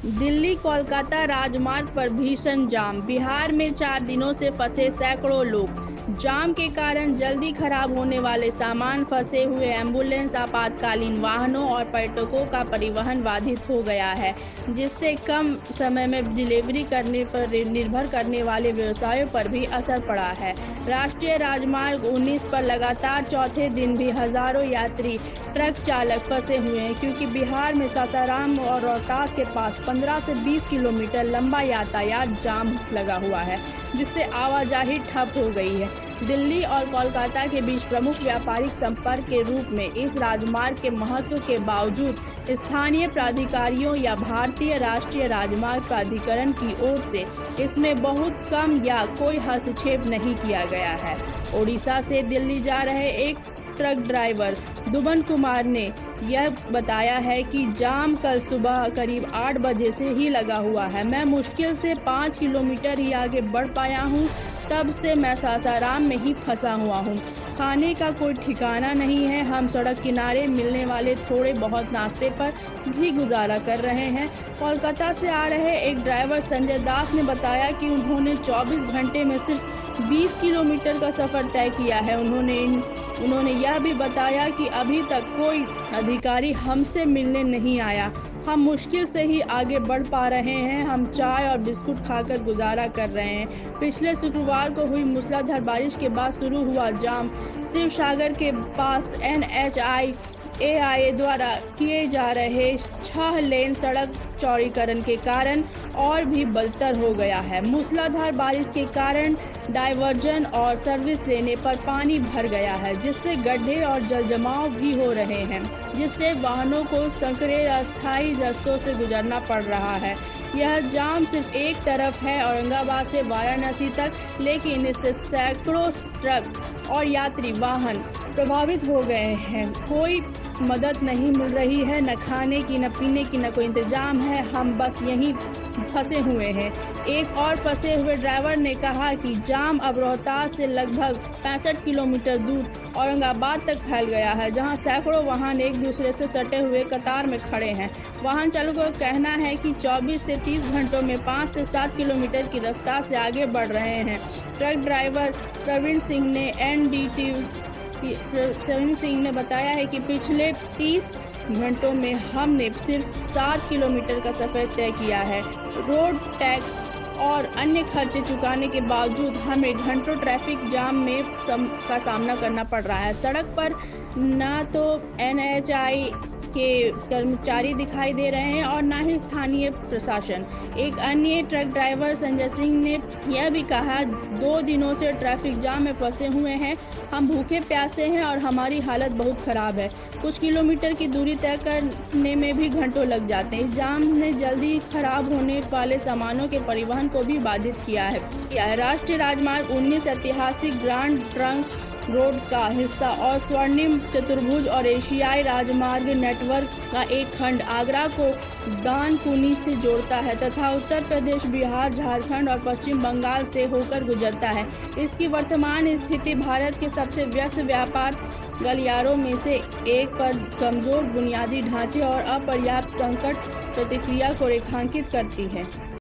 दिल्ली कोलकाता राजमार्ग पर भीषण जाम। बिहार में 4 दिनों से फंसे सैकड़ों लोग। जाम के कारण जल्दी खराब होने वाले सामान, फंसे हुए एम्बुलेंस, आपातकालीन वाहनों और पर्यटकों का परिवहन बाधित हो गया है, जिससे कम समय में डिलीवरी करने पर निर्भर करने वाले व्यवसायों पर भी असर पड़ा है। राष्ट्रीय राजमार्ग 19 पर लगातार चौथे दिन भी हजारों यात्री ट्रक चालक फंसे हुए हैं, क्योंकि बिहार में सासाराम और रोहतास के पास 15 से 20 किलोमीटर लंबा यातायात जाम लगा हुआ है, जिससे आवाजाही ठप हो गई है। दिल्ली और कोलकाता के बीच प्रमुख व्यापारिक संपर्क के रूप में इस राजमार्ग के महत्व के बावजूद स्थानीय प्राधिकारियों या भारतीय राष्ट्रीय राजमार्ग प्राधिकरण की ओर से इसमें बहुत कम या कोई हस्तक्षेप नहीं किया गया है। ओडिशा से दिल्ली जा रहे एक ट्रक ड्राइवर दुबन कुमार ने यह बताया है कि जाम कल सुबह करीब 8 बजे से ही लगा हुआ है। मैं मुश्किल से 5 किलोमीटर ही आगे बढ़ पाया हूँ, तब से मैं सासाराम में ही फंसा हुआ हूँ। खाने का कोई ठिकाना नहीं है। हम सड़क किनारे मिलने वाले थोड़े बहुत नाश्ते पर भी गुजारा कर रहे हैं। कोलकाता से आ रहे एक ड्राइवर संजय दास ने बताया कि उन्होंने 24 घंटे में सिर्फ 20 किलोमीटर का सफ़र तय किया है। उन्होंने यह भी बताया कि अभी तक कोई अधिकारी हमसे मिलने नहीं आया। हम मुश्किल से ही आगे बढ़ पा रहे हैं। हम चाय और बिस्कुट खाकर गुजारा कर रहे हैं। पिछले शुक्रवार को हुई मूसलाधार बारिश के बाद शुरू हुआ जाम शिव सागर के पास NHAI द्वारा किए जा रहे 6 लेन सड़क चौड़ीकरण के कारण और भी बदतर हो गया है। मूसलाधार बारिश के कारण डायवर्जन और सर्विस लेने पर पानी भर गया है, जिससे गड्ढे और जलजमाव भी हो रहे हैं, जिससे वाहनों को संकरे अस्थायी रास्तों से गुजरना पड़ रहा है। यह जाम सिर्फ एक तरफ है, औरंगाबाद से वाराणसी तक, लेकिन इससे सैकड़ों ट्रक और यात्री वाहन प्रभावित हो गए हैं। कोई मदद नहीं मिल रही है, न खाने की, न पीने की, न कोई इंतजाम है। हम बस यहीं फंसे हुए हैं। एक और फंसे हुए ड्राइवर ने कहा कि जाम अब रोहतास से लगभग 65 किलोमीटर दूर औरंगाबाद तक फैल गया है, जहां सैकड़ों वाहन एक दूसरे से सटे हुए कतार में खड़े हैं। वाहन चालकों का कहना है कि 24 से 30 घंटों में 5 से 7 किलोमीटर की रफ्तार से आगे बढ़ रहे हैं। ट्रक ड्राइवर प्रवीण सिंह ने बताया है कि पिछले 30 घंटों में हमने सिर्फ 7 किलोमीटर का सफ़र तय किया है। रोड टैक्स और अन्य खर्चे चुकाने के बावजूद हमें घंटों ट्रैफिक जाम में का सामना करना पड़ रहा है। सड़क पर न तो NHAI के कर्मचारी दिखाई दे रहे हैं और न ही स्थानीय प्रशासन। एक अन्य ट्रक ड्राइवर संजय सिंह ने यह भी कहा, 2 दिनों से ट्रैफिक जाम में फंसे हुए हैं। हम भूखे प्यासे हैं और हमारी हालत बहुत खराब है। कुछ किलोमीटर की दूरी तय करने में भी घंटों लग जाते हैं। जाम ने जल्दी खराब होने वाले सामानों के परिवहन को भी बाधित किया है। राष्ट्रीय राजमार्ग 19 ऐतिहासिक ग्रांड ट्रंक रोड का हिस्सा और स्वर्णिम चतुर्भुज और एशियाई राजमार्ग नेटवर्क का एक खंड आगरा को दानकुनी से जोड़ता है तथा उत्तर प्रदेश, बिहार, झारखंड और पश्चिम बंगाल से होकर गुजरता है। इसकी वर्तमान स्थिति भारत के सबसे व्यस्त व्यापार गलियारों में से एक पर कमजोर बुनियादी ढांचे और अपर्याप्त संकट प्रतिक्रिया को रेखांकित करती है।